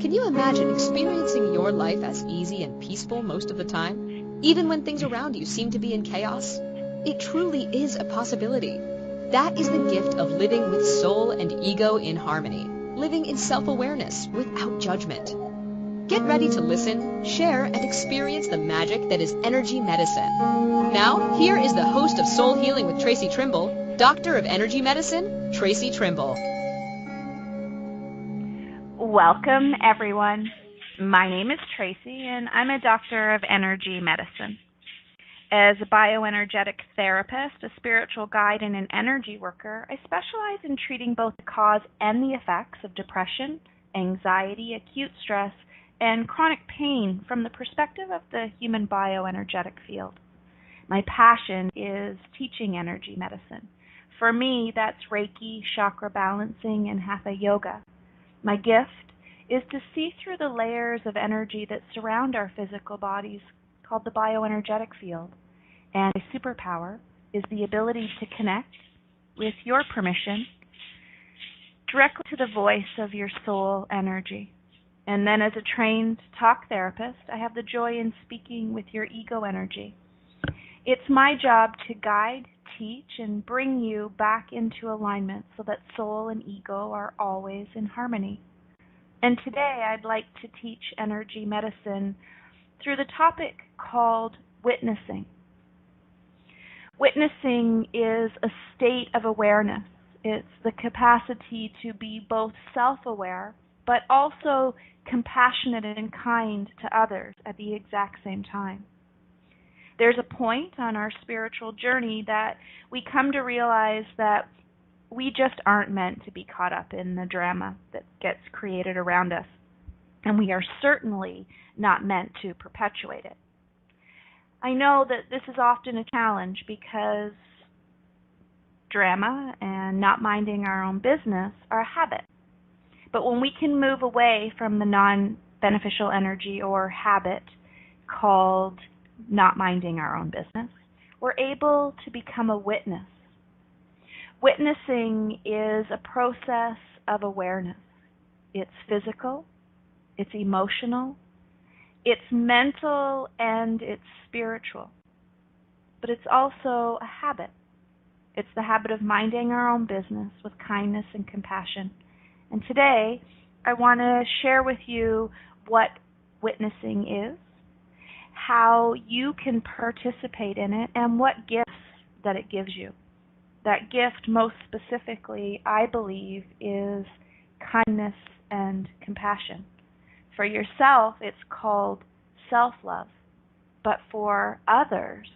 Can you imagine experiencing your life as easy and peaceful most of the time, even when things around you seem to be in chaos? It truly is a possibility. That is the gift of living with soul and ego in harmony, living in self-awareness without judgment. Get ready to listen, share, and experience the magic that is energy medicine. Now, here is the host of Soul Healing with Traci Trimble, Doctor of Energy Medicine, Traci Trimble. Welcome, everyone. My name is Traci, and I'm a doctor of energy medicine. As a bioenergetic therapist, a spiritual guide, and an energy worker, I specialize in treating both the cause and the effects of depression, anxiety, acute stress, and chronic pain from the perspective of the human bioenergetic field. My passion is teaching energy medicine. For me, that's Reiki, chakra balancing, and Hatha yoga. My gift is to see through the layers of energy that surround our physical bodies, called the bioenergetic field. And my superpower is the ability to connect, with your permission, directly to the voice of your soul energy. And then as a trained talk therapist, I have the joy in speaking with your ego energy. It's my job to guide, teach, and bring you back into alignment so that soul and ego are always in harmony. And today I'd like to teach energy medicine through the topic called witnessing. Witnessing is a state of awareness. It's the capacity to be both self-aware but also compassionate and kind to others at the exact same time. There's a point on our spiritual journey that we come to realize that we just aren't meant to be caught up in the drama that gets created around us, and we are certainly not meant to perpetuate it. I know that this is often a challenge because drama and not minding our own business are a habit. But when we can move away from the non-beneficial energy or habit called not minding our own business, we're able to become a witness. Witnessing is a process of awareness. It's physical, it's emotional, it's mental, and it's spiritual. But it's also a habit. It's the habit of minding our own business with kindness and compassion. And today, I want to share with you what witnessing is, how you can participate in it, and what gifts that it gives you. That gift, most specifically, I believe, is kindness and compassion. For yourself, it's called self-love. But for others,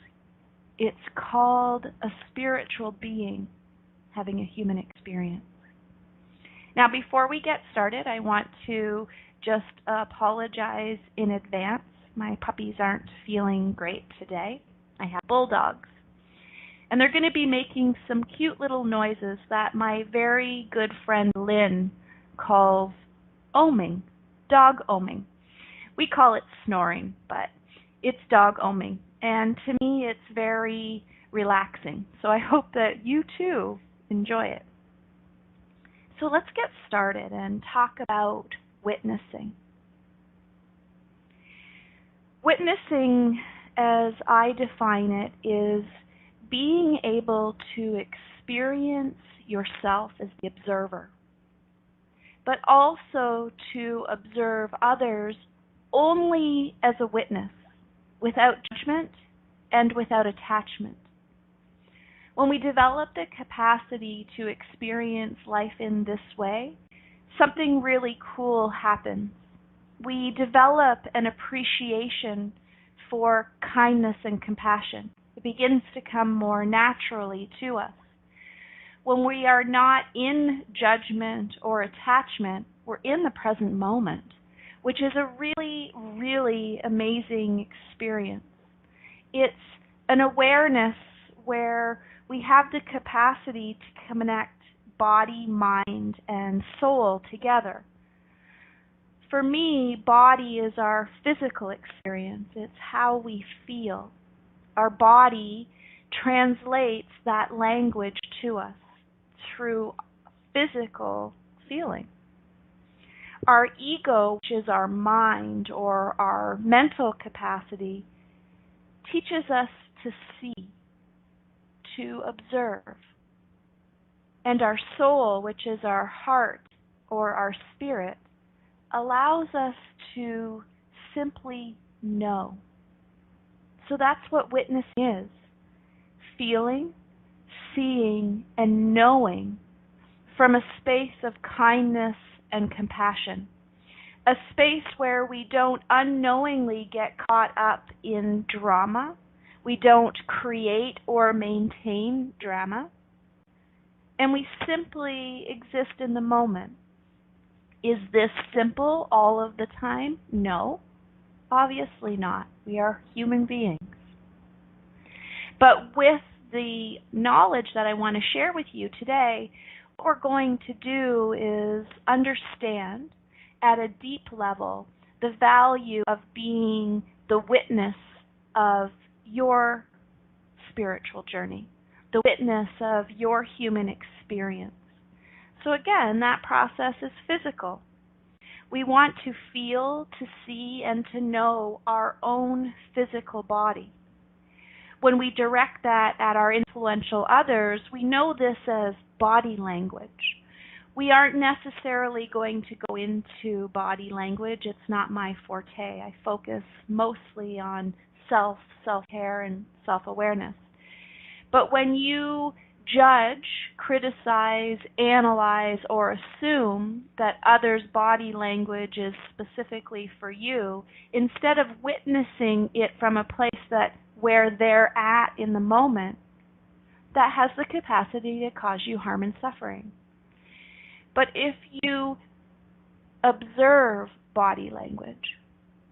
it's called a spiritual being having a human experience. Now, before we get started, I want to just apologize in advance. My puppies aren't feeling great today. I have bulldogs. And they're going to be making some cute little noises that my very good friend Lynn calls oming, dog oming. We call it snoring, but it's dog oming. And to me, it's very relaxing. So I hope that you too enjoy it. So let's get started and talk about witnessing. Witnessing, as I define it, is being able to experience yourself as the observer, but also to observe others only as a witness, without judgment and without attachment. When we develop the capacity to experience life in this way, something really cool happens. We develop an appreciation for kindness and compassion. It begins to come more naturally to us. When we are not in judgment or attachment, we're in the present moment, which is a really, really amazing experience. It's an awareness where we have the capacity to connect body, mind, and soul together. For me, body is our physical experience. It's how we feel. Our body translates that language to us through physical feeling. Our ego, which is our mind or our mental capacity, teaches us to see, to observe. And our soul, which is our heart or our spirit, allows us to simply know. So that's what witnessing is. Feeling, seeing, and knowing from a space of kindness and compassion. A space where we don't unknowingly get caught up in drama. We don't create or maintain drama. And we simply exist in the moment. Is this simple all of the time? No, obviously not. We are human beings. But with the knowledge that I want to share with you today, what we're going to do is understand at a deep level the value of being the witness of your spiritual journey, the witness of your human experience. So again, that process is physical. We want to feel, to see, and to know our own physical body. When we direct that at our influential others, we know this as body language. We aren't necessarily going to go into body language. It's not my forte. I focus mostly on self-care, and self-awareness. But when you judge, criticize, analyze, or assume that others' body language is specifically for you, instead of witnessing it from a place where they're at in the moment, that has the capacity to cause you harm and suffering. But if you observe body language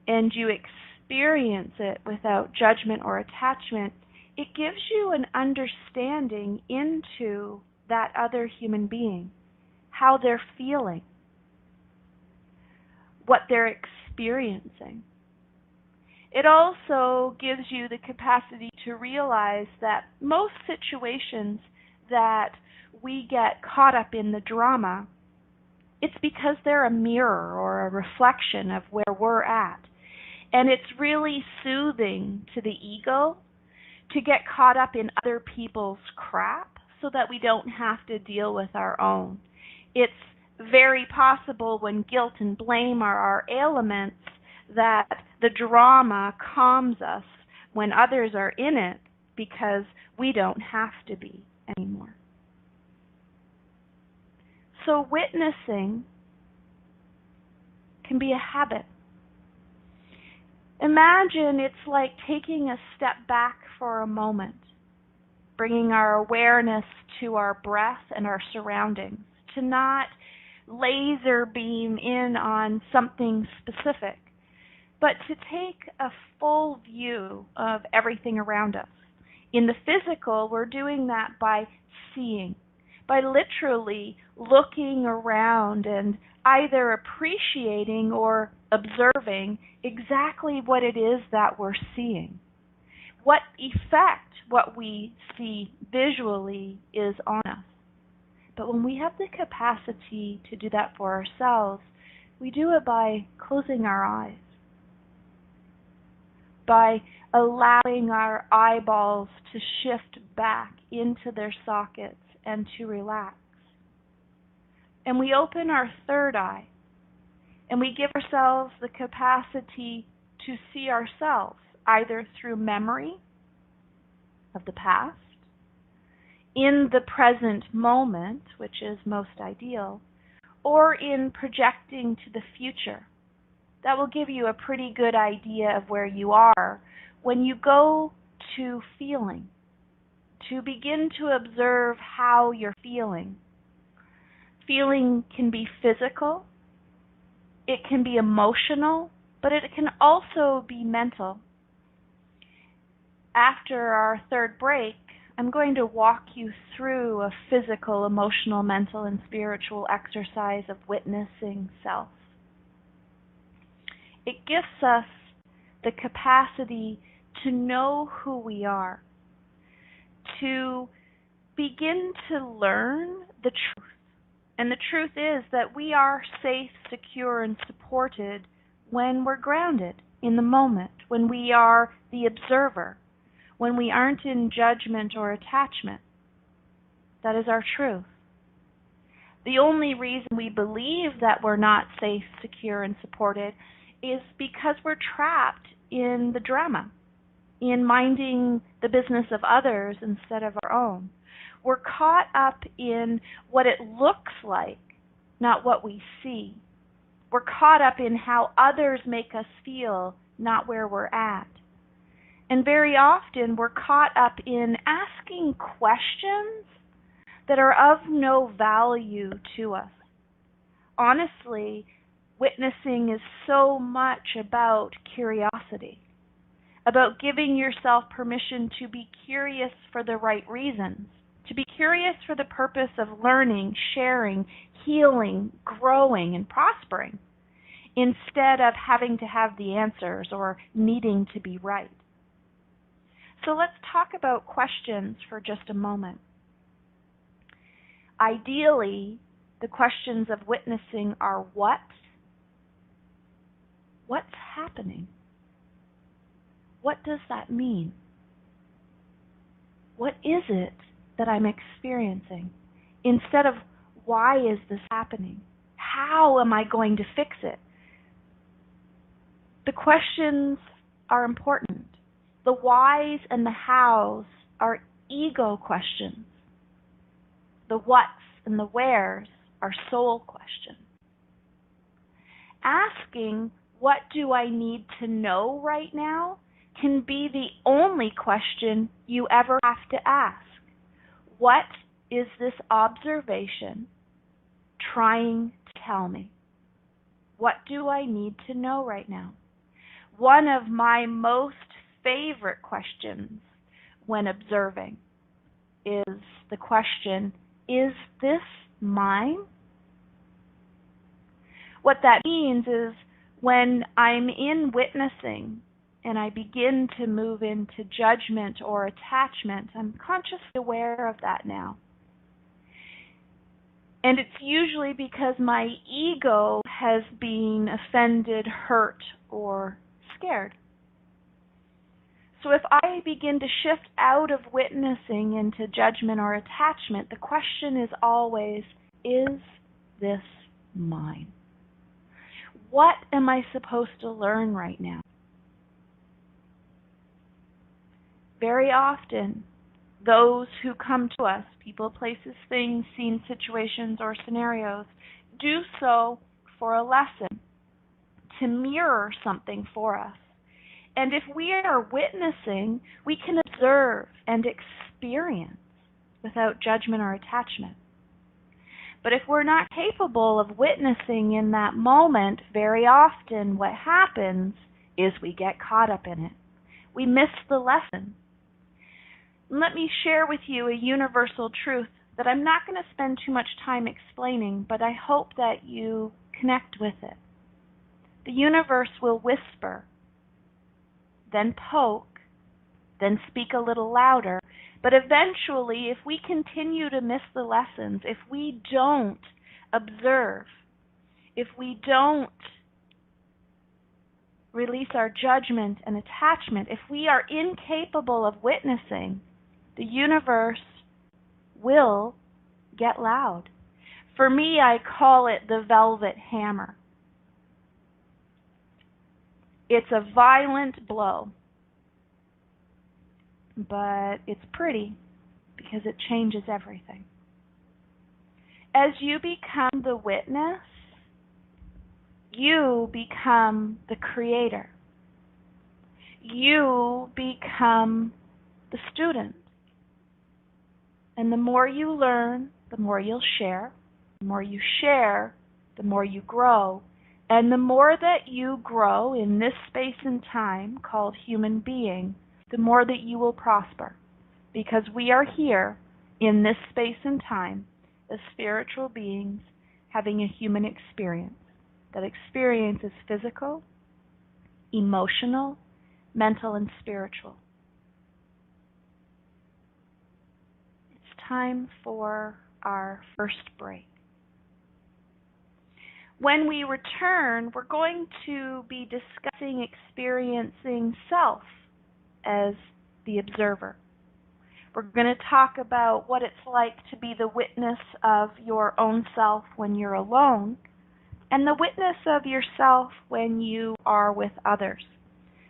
and you experience it without judgment or attachment, it gives you an understanding into that other human being, how they're feeling, what they're experiencing. It also gives you the capacity to realize that most situations that we get caught up in the drama, it's because they're a mirror or a reflection of where we're at. And it's really soothing to the ego to get caught up in other people's crap so that we don't have to deal with our own. It's very possible when guilt and blame are our ailments that the drama calms us when others are in it because we don't have to be anymore. So witnessing can be a habit. Imagine it's like taking a step back for a moment, bringing our awareness to our breath and our surroundings, to not laser beam in on something specific, but to take a full view of everything around us. In the physical, we're doing that by seeing, by literally looking around and either appreciating or observing exactly what it is that we're seeing. What effect what we see visually is on us. But when we have the capacity to do that for ourselves, we do it by closing our eyes, by allowing our eyeballs to shift back into their sockets and to relax. And we open our third eye, and we give ourselves the capacity to see ourselves either through memory of the past, in the present moment, which is most ideal, or in projecting to the future. That will give you a pretty good idea of where you are when you go to feeling, to begin to observe how you're feeling. Feeling can be physical, it can be emotional, but it can also be mental. After our third break, I'm going to walk you through a physical, emotional, mental, and spiritual exercise of witnessing self. It gives us the capacity to know who we are, to begin to learn the truth And the truth is that we are safe, secure, and supported when we're grounded in the moment, when we are the observer, when we aren't in judgment or attachment. That is our truth. The only reason we believe that we're not safe, secure, and supported is because we're trapped in the drama, in minding the business of others instead of our own. We're caught up in what it looks like, not what we see. We're caught up in how others make us feel, not where we're at. And very often we're caught up in asking questions that are of no value to us. Honestly, witnessing is so much about curiosity, about giving yourself permission to be curious for the right reasons, to be curious for the purpose of learning, sharing, healing, growing, and prospering, instead of having to have the answers or needing to be right. So let's talk about questions for just a moment. Ideally, the questions of witnessing are what? What's happening? What does that mean? What is it that I'm experiencing? Instead of why is this happening? How am I going to fix it? The questions are important. The whys and the hows are ego questions. The whats and the wheres are soul questions. Asking, what do I need to know right now, can be the only question you ever have to ask. What is this observation trying to tell me? What do I need to know right now? One of my most favorite questions when observing is the question, is this mine? What that means is when I'm in witnessing and I begin to move into judgment or attachment, I'm consciously aware of that now. And it's usually because my ego has been offended, hurt, or scared. So if I begin to shift out of witnessing into judgment or attachment, the question is always, is this mine? What am I supposed to learn right now? Very often, those who come to us, people, places, things, scenes, situations, or scenarios, do so for a lesson, to mirror something for us. And if we are witnessing, we can observe and experience without judgment or attachment. But if we're not capable of witnessing in that moment, very often what happens is we get caught up in it. We miss the lesson. Let me share with you a universal truth that I'm not going to spend too much time explaining, but I hope that you connect with it. The universe will whisper, then poke, then speak a little louder. But eventually, if we continue to miss the lessons, if we don't observe, if we don't release our judgment and attachment, if we are incapable of witnessing, the universe will get loud. For me, I call it the velvet hammer. It's a violent blow, but it's pretty because it changes everything. As you become the witness, you become the creator. You become the student. And the more you learn, the more you'll share. The more you share, the more you grow. And the more that you grow in this space and time called human being, the more that you will prosper. Because we are here in this space and time as spiritual beings having a human experience. That experience is physical, emotional, mental, and spiritual. It's time for our first break. When we return, we're going to be discussing experiencing self as the observer. We're going to talk about what it's like to be the witness of your own self when you're alone, and the witness of yourself when you are with others.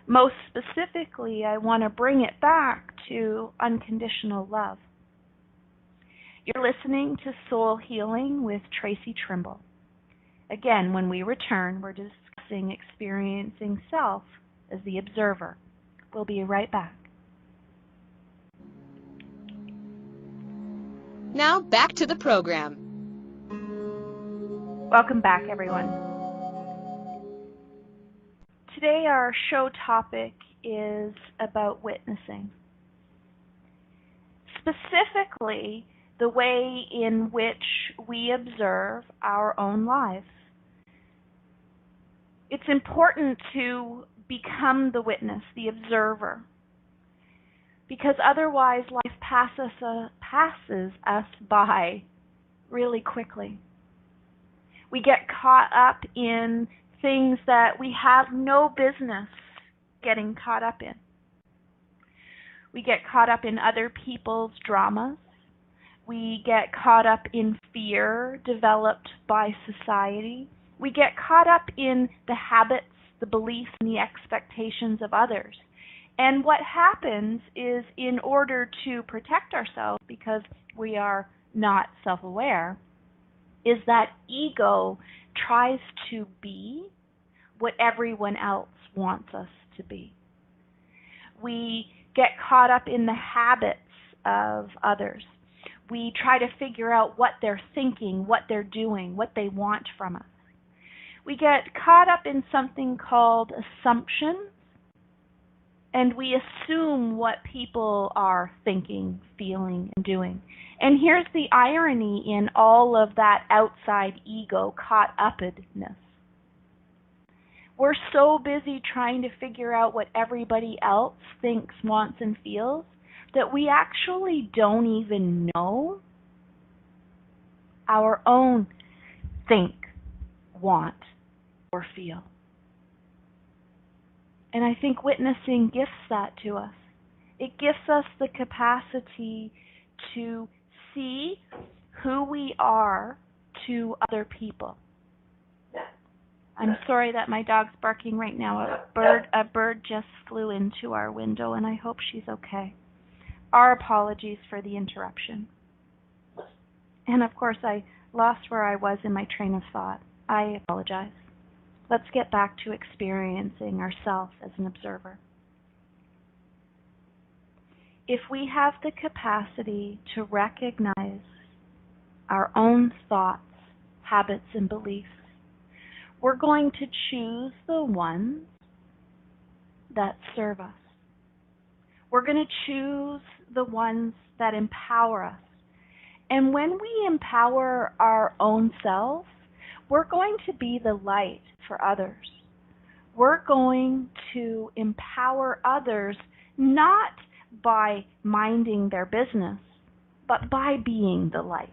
Most specifically, I want to bring it back to unconditional love. You're listening to Soul Healing with Traci Trimble. Again, when we return, we're discussing experiencing self as the observer. We'll be right back. Now back to the program. Welcome back, everyone. Today our show topic is about witnessing. Specifically, the way in which we observe our own lives. It's important to become the witness, the observer, because otherwise life passes us by really quickly. We get caught up in things that we have no business getting caught up in. We get caught up in other people's dramas. We get caught up in fear developed by society. We get caught up in the habits, the beliefs, and the expectations of others. And what happens is, in order to protect ourselves, because we are not self-aware, is that ego tries to be what everyone else wants us to be. We get caught up in the habits of others. We try to figure out what they're thinking, what they're doing, what they want from us. We get caught up in something called assumptions, and we assume what people are thinking, feeling, and doing. And here's the irony in all of that outside ego caught upness. We're so busy trying to figure out what everybody else thinks, wants, and feels that we actually don't even know our own think, want, or feel. And I think witnessing gifts that to us. It gives us the capacity to see who we are to other people. I'm sorry that my dog's barking right now. A bird just flew into our window, and I hope she's okay. Our apologies for the interruption. And of course, I lost where I was in my train of thought. I apologize. Let's get back to experiencing ourselves as an observer. If we have the capacity to recognize our own thoughts, habits, and beliefs, we're going to choose the ones that serve us. We're going to choose the ones that empower us. And when we empower our own selves, we're going to be the light for others. We're going to empower others not by minding their business, but by being the light.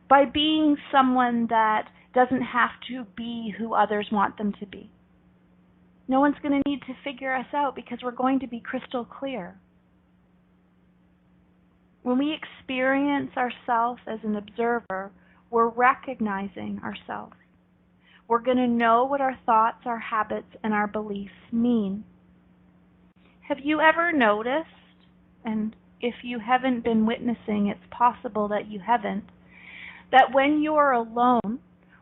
By being someone that doesn't have to be who others want them to be. No one's going to need to figure us out because we're going to be crystal clear. When we experience ourselves as an observer, we're recognizing ourselves. We're going to know what our thoughts, our habits, and our beliefs mean. Have you ever noticed, and if you haven't been witnessing, it's possible that you haven't, that when you're alone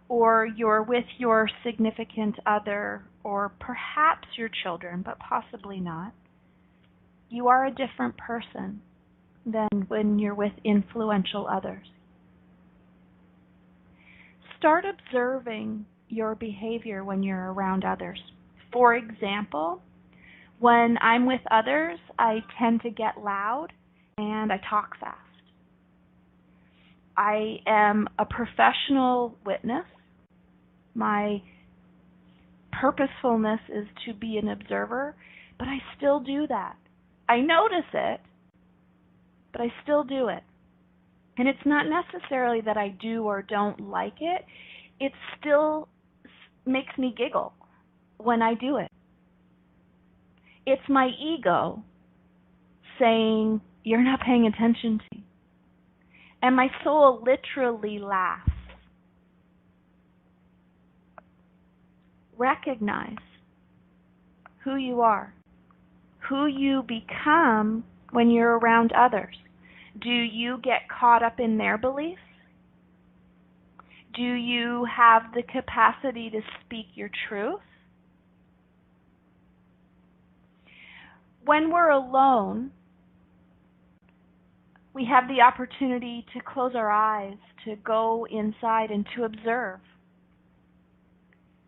or you're with your significant other or perhaps your children, but possibly not, you are a different person than when you're with influential others. Start observing your behavior when you're around others. For example, when I'm with others, I tend to get loud and I talk fast. I am a professional witness. My purposefulness is to be an observer, but I still do that. I notice it, but I still do it. And it's not necessarily that I do or don't like it. it still makes me giggle when I do it. It's my ego saying, "You're not paying attention to me." And my soul literally laughs. Recognize who you are, who you become when you're around others. Do you get caught up in their beliefs? Do you have the capacity to speak your truth? When we're alone, we have the opportunity to close our eyes, to go inside and to observe.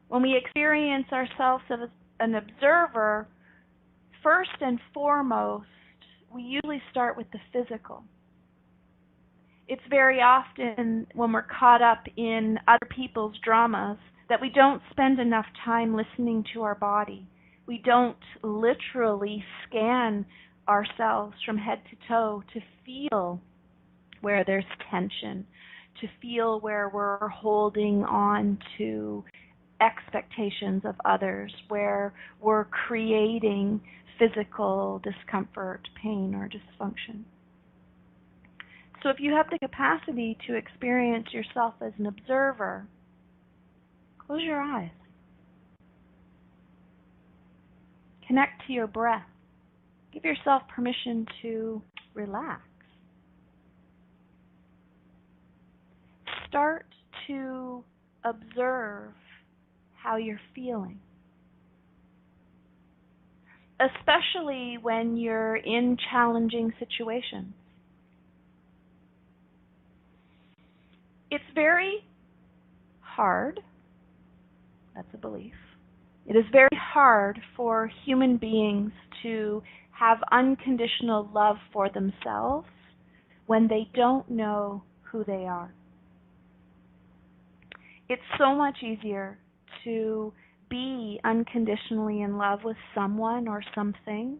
When we experience ourselves as an observer, first and foremost, we usually start with the physical. It's very often when we're caught up in other people's dramas that we don't spend enough time listening to our body. We don't literally scan ourselves from head to toe to feel where there's tension, to feel where we're holding on to expectations of others, where we're creating physical discomfort, pain, or dysfunction. So if you have the capacity to experience yourself as an observer, close your eyes. Connect to your breath. Give yourself permission to relax. Start to observe how you're feeling, especially when you're in challenging situations. It's very hard, that's a belief, it is very hard for human beings to have unconditional love for themselves when they don't know who they are. It's so much easier to be unconditionally in love with someone or something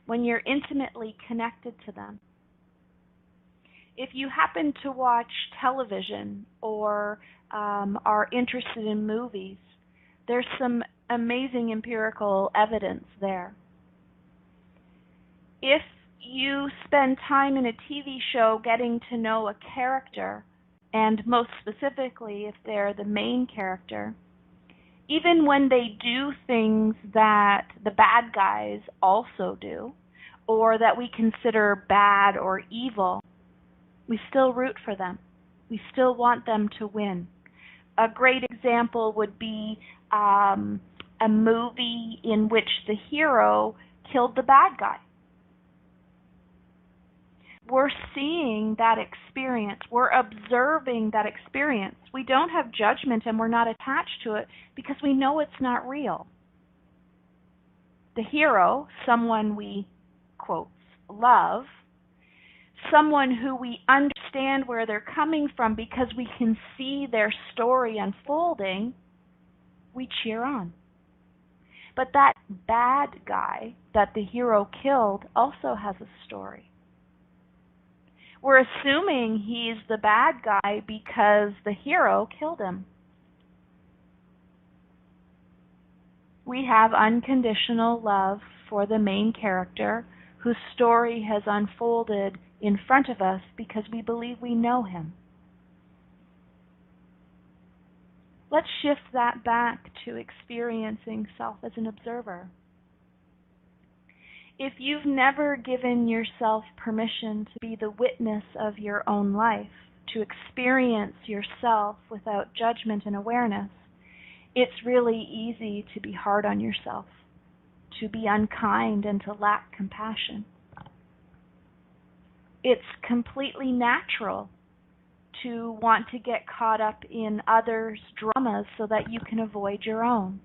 when you're intimately connected to them. If you happen to watch television or are interested in movies, there's some amazing empirical evidence there. If you spend time in a TV show getting to know a character, and most specifically if they're the main character, even when they do things that the bad guys also do, or that we consider bad or evil, we still root for them. We still want them to win. A great example would be a movie in which the hero killed the bad guy. We're seeing that experience. We're observing that experience. We don't have judgment and we're not attached to it because we know it's not real. The hero, someone we, quotes, love, someone who we understand where they're coming from because we can see their story unfolding, we cheer on. But that bad guy that the hero killed also has a story. We're assuming he's the bad guy because the hero killed him. We have unconditional love for the main character whose story has unfolded in front of us because we believe we know him. Let's shift that back to experiencing self as an observer. If you've never given yourself permission to be the witness of your own life, to experience yourself without judgment and awareness, it's really easy to be hard on yourself, to be unkind and to lack compassion. It's completely natural to want to get caught up in others' dramas so that you can avoid your own.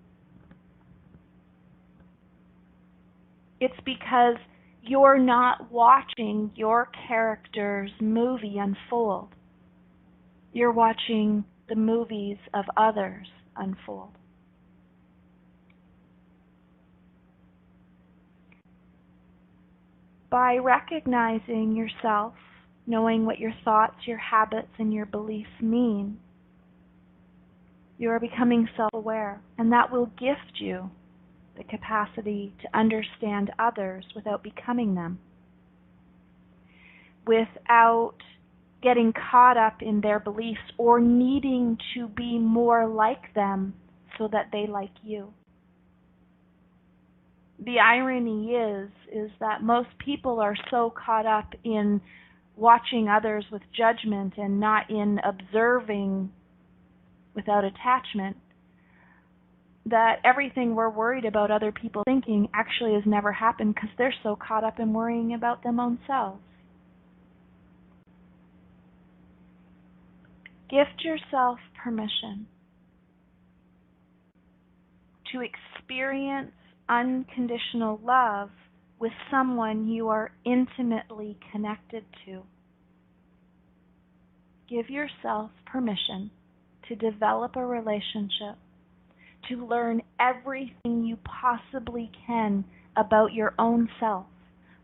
It's because you're not watching your character's movie unfold. You're watching the movies of others unfold. By recognizing yourself, knowing what your thoughts, your habits, and your beliefs mean, You are becoming self-aware, and that will gift you the capacity to understand others without becoming them, without getting caught up in their beliefs or needing to be more like them so that they like you. The irony is that most people are so caught up in watching others with judgment and not in observing without attachment, that everything we're worried about other people thinking actually has never happened because they're so caught up in worrying about their own selves. Gift yourself permission to experience unconditional love with someone you are intimately connected to. Give yourself permission to develop a relationship, to learn everything you possibly can about your own self,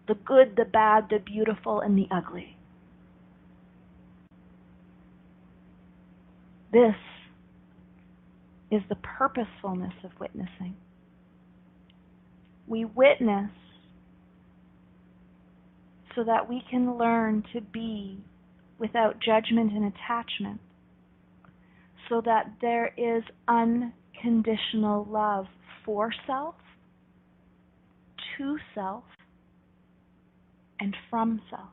the good, the bad, the beautiful, and the ugly. This is the purposefulness of witnessing. We witness so that we can learn to be without judgment and attachment, so that there is unconditional love for self, to self, and from self.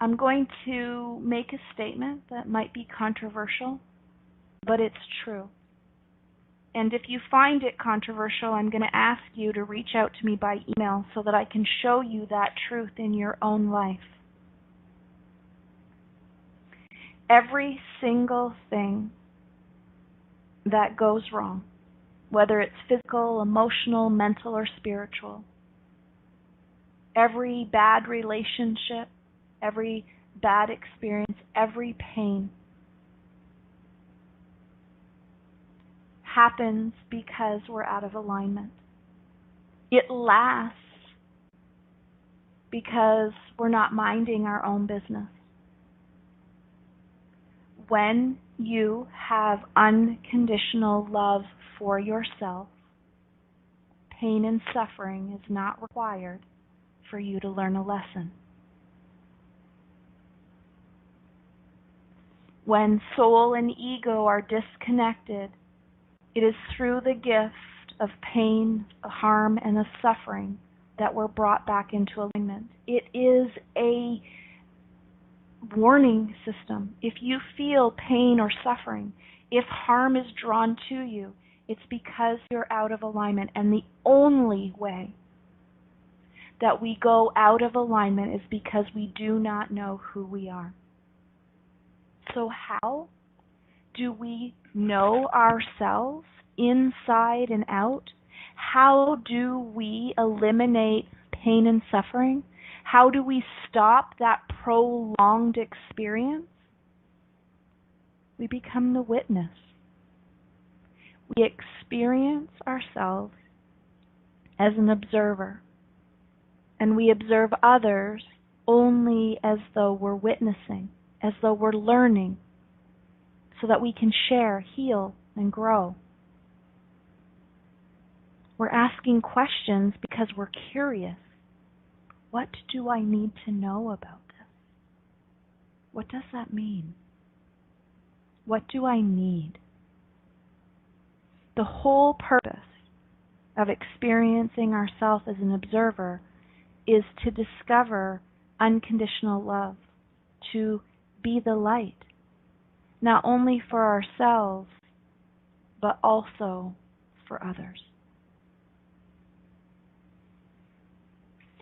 I'm going to make a statement that might be controversial, but it's true. And if you find it controversial, I'm going to ask you to reach out to me by email so that I can show you that truth in your own life. Every single thing that goes wrong, whether it's physical, emotional, mental, or spiritual, every bad relationship, every bad experience, every pain happens because we're out of alignment. It lasts because we're not minding our own business. When you have unconditional love for yourself, pain and suffering is not required for you to learn a lesson. When soul and ego are disconnected, it is through the gift of pain, harm, and of suffering that we're brought back into alignment. It is a warning system. If you feel pain or suffering, if harm is drawn to you, it's because you're out of alignment. And the only way that we go out of alignment is because we do not know who we are. So how do we know ourselves inside and out? How do we eliminate pain and suffering? How do we stop that prolonged experience? We become the witness. We experience ourselves as an observer, and we observe others only as though we're witnessing, as though we're learning, so that we can share, heal, and grow. We're asking questions because we're curious. What do I need to know about this? What does that mean? What do I need? The whole purpose of experiencing ourselves as an observer is to discover unconditional love, to be the light, not only for ourselves, but also for others.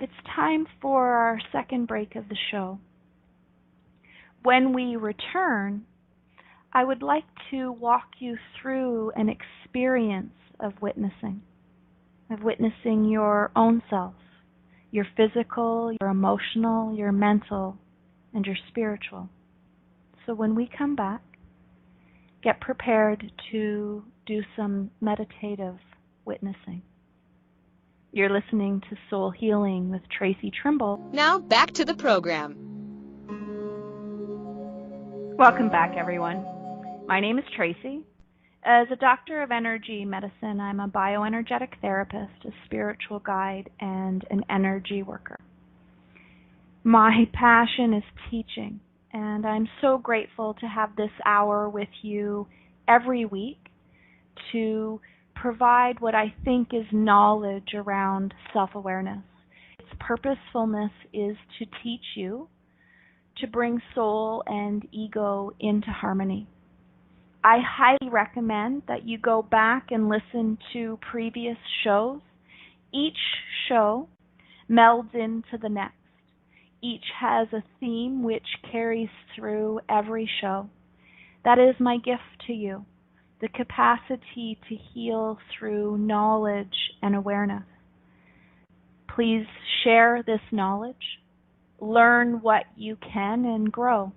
It's time for our second break of the show. When we return, I would like to walk you through an experience of witnessing your own self, your physical, your emotional, your mental, and your spiritual. So when we come back, get prepared to do some meditative witnessing. You're listening to Soul Healing with Traci Trimble. Now back to the program. Welcome back, everyone. My name is Traci. As a doctor of energy medicine, I'm a bioenergetic therapist, a spiritual guide, and an energy worker. My passion is teaching, and I'm so grateful to have this hour with you every week to provide what I think is knowledge around self-awareness. Its purposefulness is to teach you to bring soul and ego into harmony. I highly recommend that you go back and listen to previous shows. Each show melds into the next. Each has a theme which carries through every show. That is my gift to you, the capacity to heal through knowledge and awareness. Please share this knowledge, learn what you can, and grow.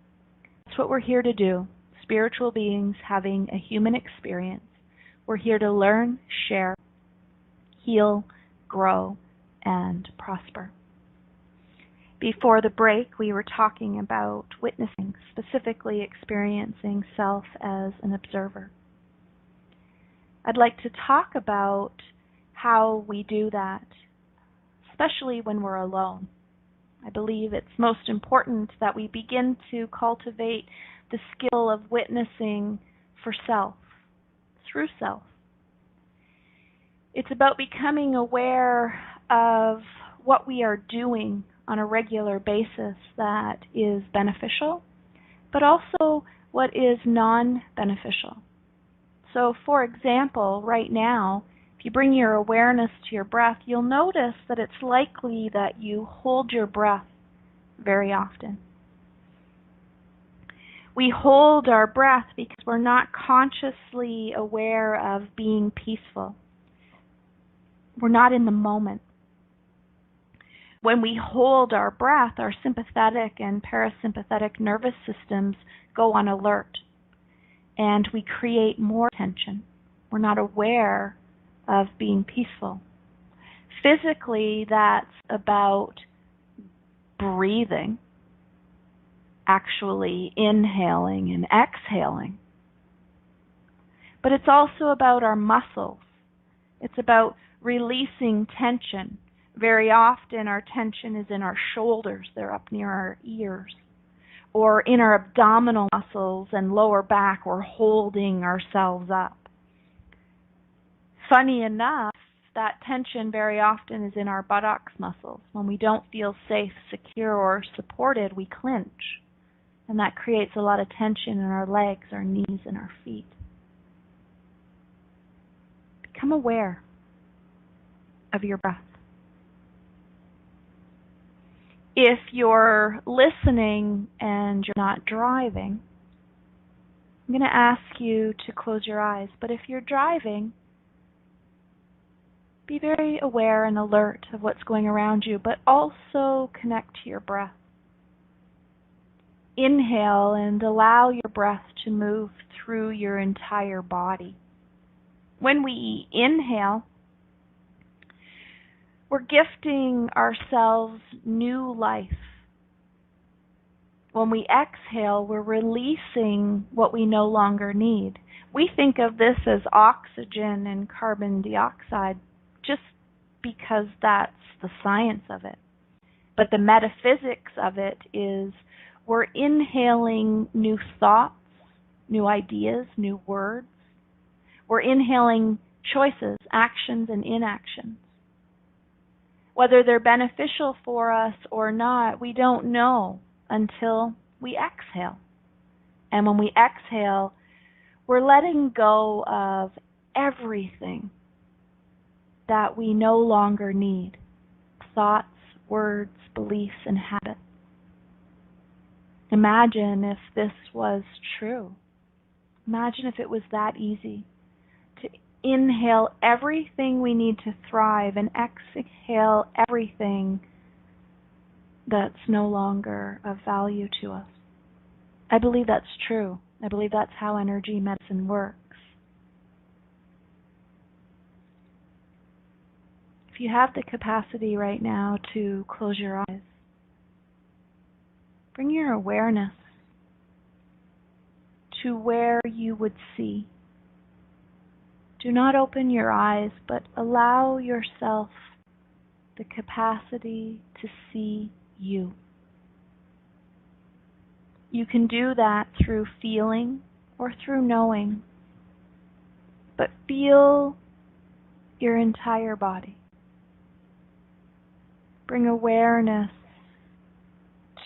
That's what we're here to do. Spiritual beings having a human experience. We're here to learn, share, heal, grow, and prosper. Before the break, we were talking about witnessing, specifically experiencing self as an observer. I'd like to talk about how we do that, especially when we're alone. I believe it's most important that we begin to cultivate the skill of witnessing for self, through self. It's about becoming aware of what we are doing on a regular basis that is beneficial, but also what is non-beneficial. So, for example, right now, if you bring your awareness to your breath, you'll notice that it's likely that you hold your breath very often. We hold our breath because we're not consciously aware of being peaceful. We're not in the moment. When we hold our breath, our sympathetic and parasympathetic nervous systems go on alert, and we create more tension. We're not aware of being peaceful. Physically, that's about breathing, actually inhaling and exhaling. But it's also about our muscles. It's about releasing tension. Very often our tension is in our shoulders, they're up near our ears, or in our abdominal muscles and lower back, we're holding ourselves up. Funny enough, that tension very often is in our buttocks muscles. When we don't feel safe, secure, or supported, we clench. And that creates a lot of tension in our legs, our knees, and our feet. Become aware of your breath. If you're listening and you're not driving, I'm going to ask you to close your eyes. But if you're driving, be very aware and alert of what's going around you, but also connect to your breath. Inhale and allow your breath to move through your entire body. When we inhale, we're gifting ourselves new life. When we exhale, we're releasing what we no longer need. We think of this as oxygen and carbon dioxide just because that's the science of it. But the metaphysics of it is we're inhaling new thoughts, new ideas, new words. We're inhaling choices, actions, and inactions. Whether they're beneficial for us or not, we don't know until we exhale. And when we exhale, we're letting go of everything that we no longer need. Thoughts, words, beliefs, and habits. Imagine if this was true. Imagine if it was that easy to inhale everything we need to thrive and exhale everything that's no longer of value to us. I believe that's true. I believe that's how energy medicine works. If you have the capacity right now to close your eyes, bring your awareness to where you would see. Do not open your eyes, but allow yourself the capacity to see you. You can do that through feeling or through knowing, but feel your entire body. Bring awareness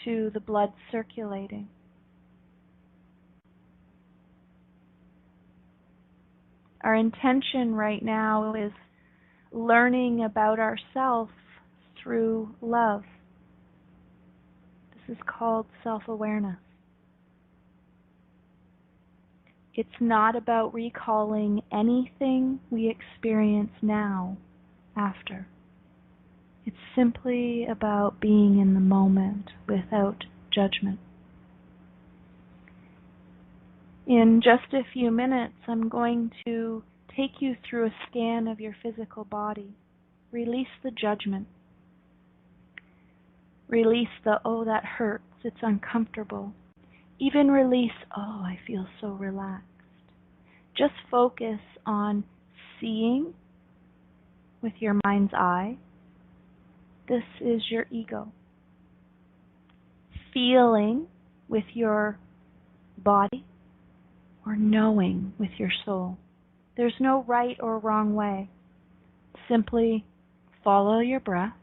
to the blood circulating. Our intention right now is learning about ourselves through love. This is called self-awareness. It's not about recalling anything we experience now after. It's simply about being in the moment without judgment. In just a few minutes, I'm going to take you through a scan of your physical body. Release the judgment. Release the, oh, that hurts, it's uncomfortable. Even release, oh, I feel so relaxed. Just focus on seeing with your mind's eye. This is your ego. Feeling with your body, or knowing with your soul. There's no right or wrong way. Simply follow your breath.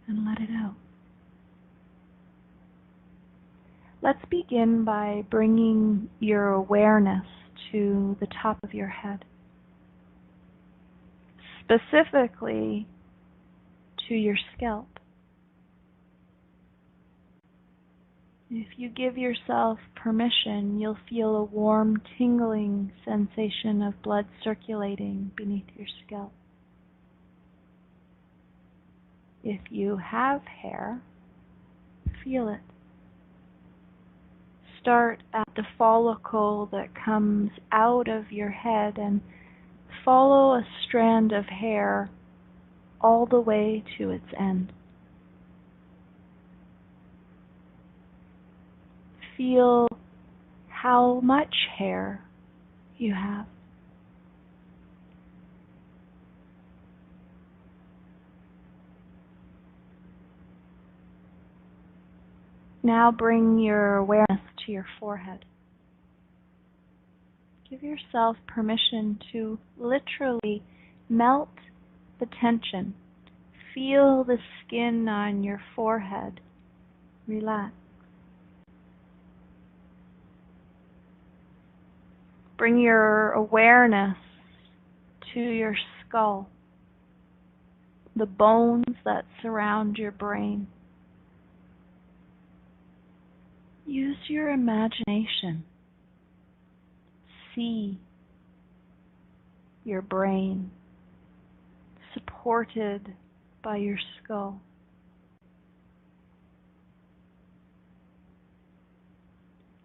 And let it out. Let's begin by bringing your awareness to the top of your head. Specifically to your scalp. If you give yourself permission, you'll feel a warm, tingling sensation of blood circulating beneath your scalp. If you have hair, feel it. Start at the follicle that comes out of your head and follow a strand of hair all the way to its end. Feel how much hair you have. Now bring your awareness to your forehead. Give yourself permission to literally melt the tension. Feel the skin on your forehead relax. Bring your awareness to your skull, the bones that surround your brain. Use your imagination. See your brain supported by your skull.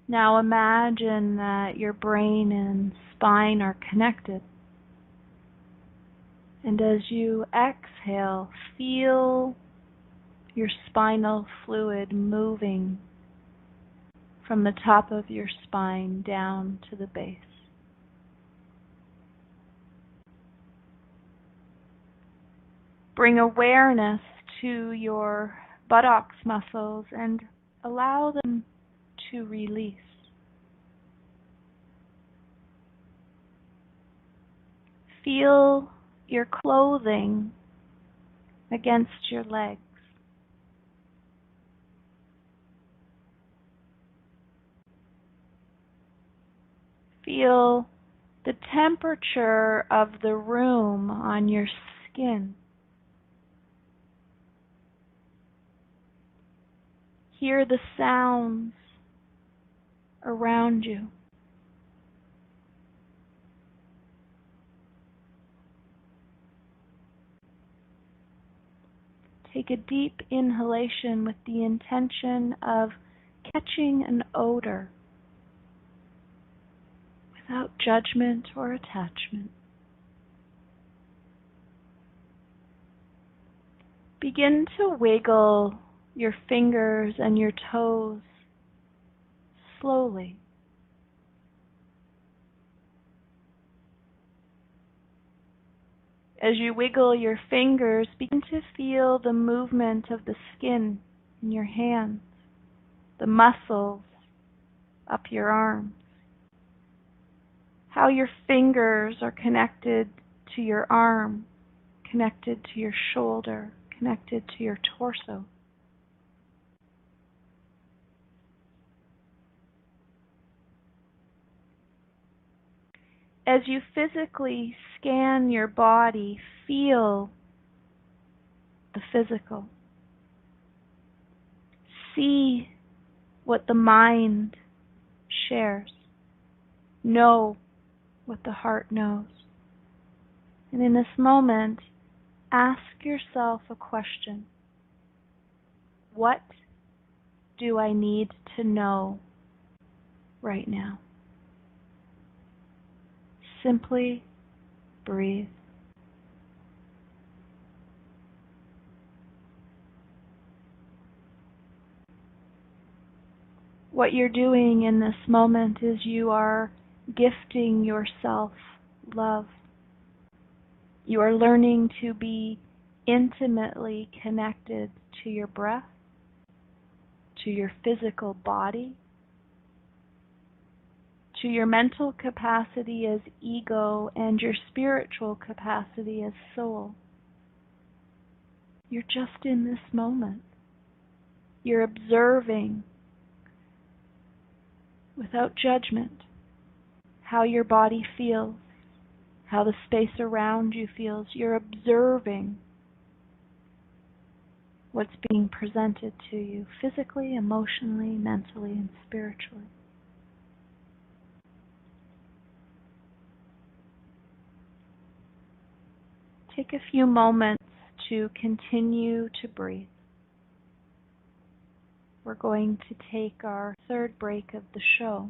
Now imagine that your brain and spine are connected. And as you exhale, feel your spinal fluid moving from the top of your spine down to the base. Bring awareness to your buttocks muscles and allow them to release. Feel your clothing against your legs. Feel the temperature of the room on your skin. Hear the sounds around you. Take a deep inhalation with the intention of catching an odor without judgment or attachment. Begin to wiggle your fingers and your toes slowly. As you wiggle your fingers, begin to feel the movement of the skin in your hands, the muscles up your arms, how your fingers are connected to your arm, connected to your shoulder, connected to your torso. As you physically scan your body, feel the physical. See what the mind shares. Know what the heart knows. And in this moment, ask yourself a question. What do I need to know right now? Simply breathe. What you're doing in this moment is you are gifting yourself love. You are learning to be intimately connected to your breath, to your physical body, to your mental capacity as ego and your spiritual capacity as soul. You're just in this moment. You're observing without judgment how your body feels, how the space around you feels. You're observing what's being presented to you physically, emotionally, mentally, and spiritually. Take a few moments to continue to breathe. We're going to take our third break of the show.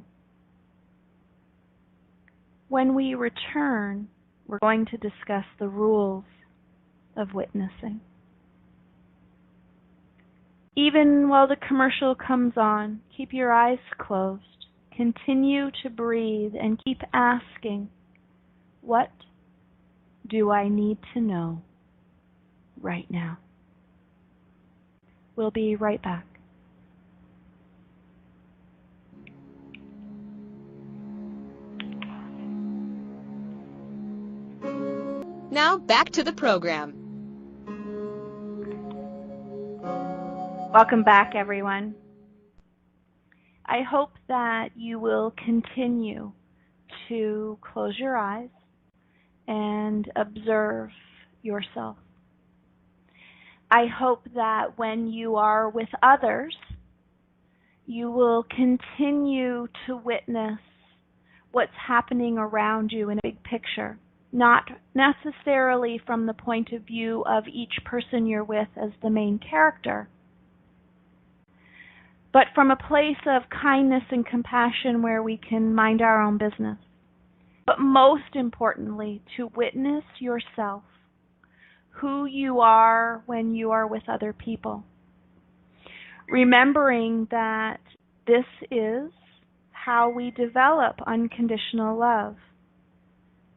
When we return, we're going to discuss the rules of witnessing. Even while the commercial comes on, keep your eyes closed. Continue to breathe and keep asking, what do I need to know right now? We'll be right back. Now back to the program. Welcome back, everyone. I hope that you will continue to close your eyes and observe yourself. I hope that when you are with others, you will continue to witness what's happening around you in a big picture, not necessarily from the point of view of each person you're with as the main character, but from a place of kindness and compassion where we can mind our own business. But most importantly, to witness yourself, who you are when you are with other people. Remembering that this is how we develop unconditional love,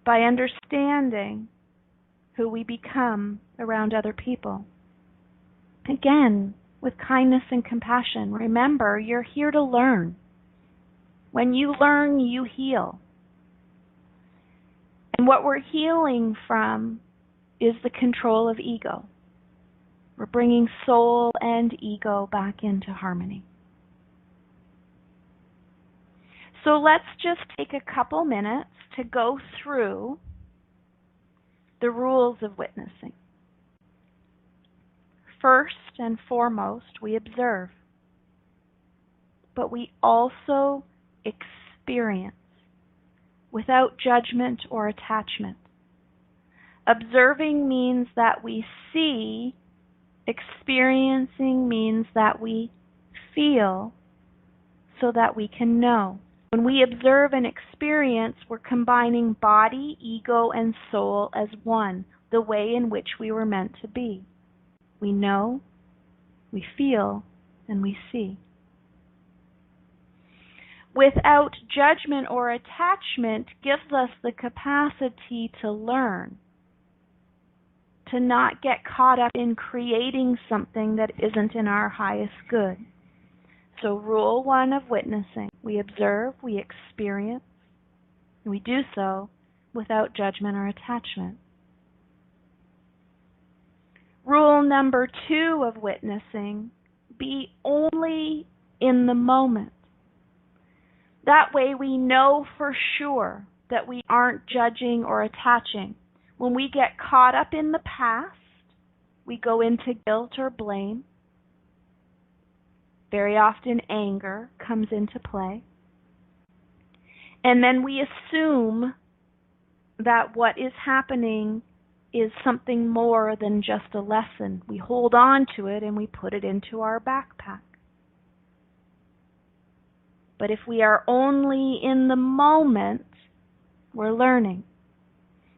by understanding who we become around other people. Again, with kindness and compassion. Remember, you're here to learn. When you learn, you heal. And what we're healing from is the control of ego. We're bringing soul and ego back into harmony. So let's just take a couple minutes to go through the rules of witnessing. First and foremost, we observe, but we also experience without judgment or attachment. Observing means that we see, experiencing means that we feel so that we can know. When we observe and experience, we're combining body, ego, and soul as one, the way in which we were meant to be. We know, we feel, and we see. Without judgment or attachment gives us the capacity to learn, to not get caught up in creating something that isn't in our highest good. So rule 1 of witnessing, we observe, we experience, and we do so without judgment or attachment. Rule number 2 of witnessing, be only in the moment. That way we know for sure that we aren't judging or attaching. When we get caught up in the past, we go into guilt or blame. Very often anger comes into play. And then we assume that what is happening is something more than just a lesson. We hold on to it and we put it into our backpack. But if we are only in the moment, we're learning.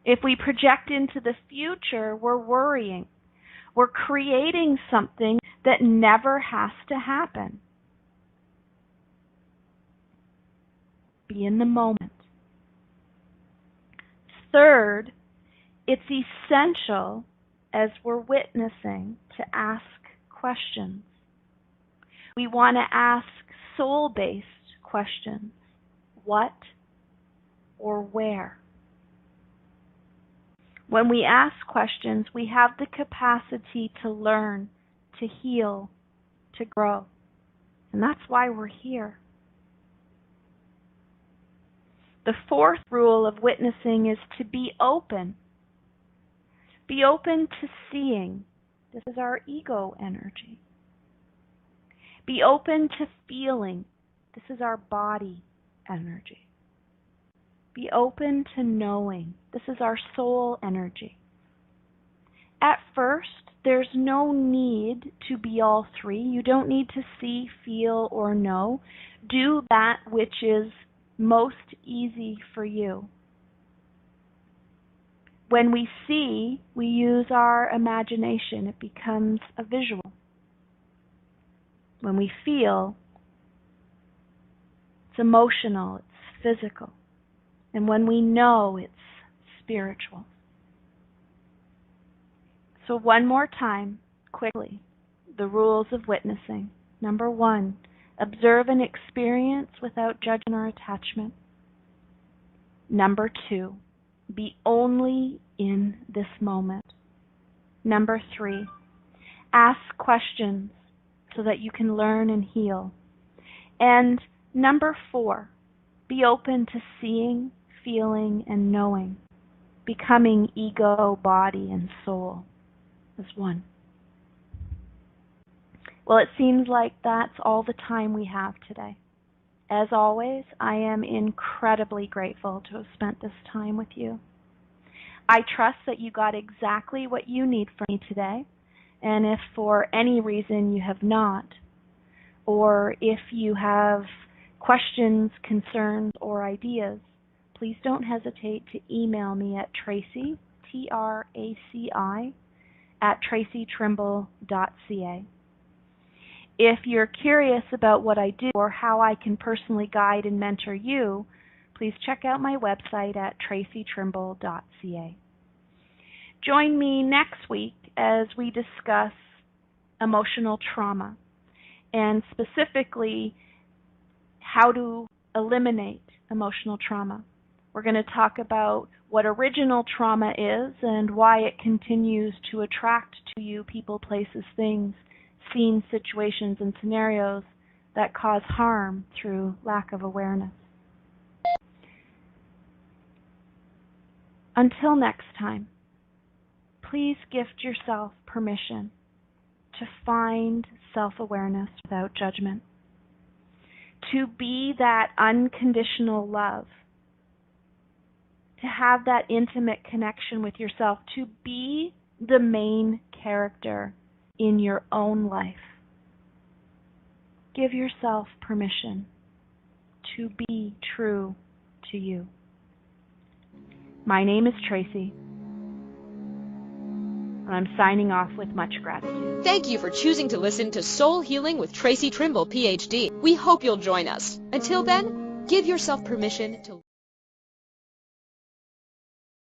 If we project into the future, we're worrying. We're creating something that never has to happen. Be in the moment. Third, it's essential as we're witnessing to ask questions. We want to ask soul-based questions. What or where? When we ask questions, we have the capacity to learn, to heal, to grow. And that's why we're here. The 4th rule of witnessing is to be open. Be open to seeing. This is our ego energy. Be open to feeling. This is our body energy. Be open to knowing. This is our soul energy. At first, there's no need to be all 3. You don't need to see, feel, or know. Do that which is most easy for you. When we see, we use our imagination. It becomes a visual. When we feel, it's emotional, it's physical. And when we know, it's spiritual. So one more time, quickly, the rules of witnessing. Number 1, observe and experience without judgment or attachment. Number 2, be only in this moment. Number 3, ask questions so that you can learn and heal. And number 4, be open to seeing, feeling, and knowing, becoming ego, body, and soul as one. Well, it seems like that's all the time we have today. As always, I am incredibly grateful to have spent this time with you. I trust that you got exactly what you need from me today, and if for any reason you have not, or if you have questions, concerns, or ideas, please don't hesitate to email me at Traci, Traci, at tracitrimble.ca. If you're curious about what I do or how I can personally guide and mentor you, please check out my website at tracitrimble.ca. Join me next week as we discuss emotional trauma, and specifically how to eliminate emotional trauma. We're going to talk about what original trauma is and why it continues to attract to you people, places, things, scenes, situations, and scenarios that cause harm through lack of awareness. Until next time, please gift yourself permission to find self-awareness without judgment, to be that unconditional love, to have that intimate connection with yourself, to be the main character in your own life. Give yourself permission to be true to you. My name is Traci. And I'm signing off with much gratitude. Thank you for choosing to listen to Soul Healing with Traci Trimble, PhD. We hope you'll join us. Until then, give yourself permission to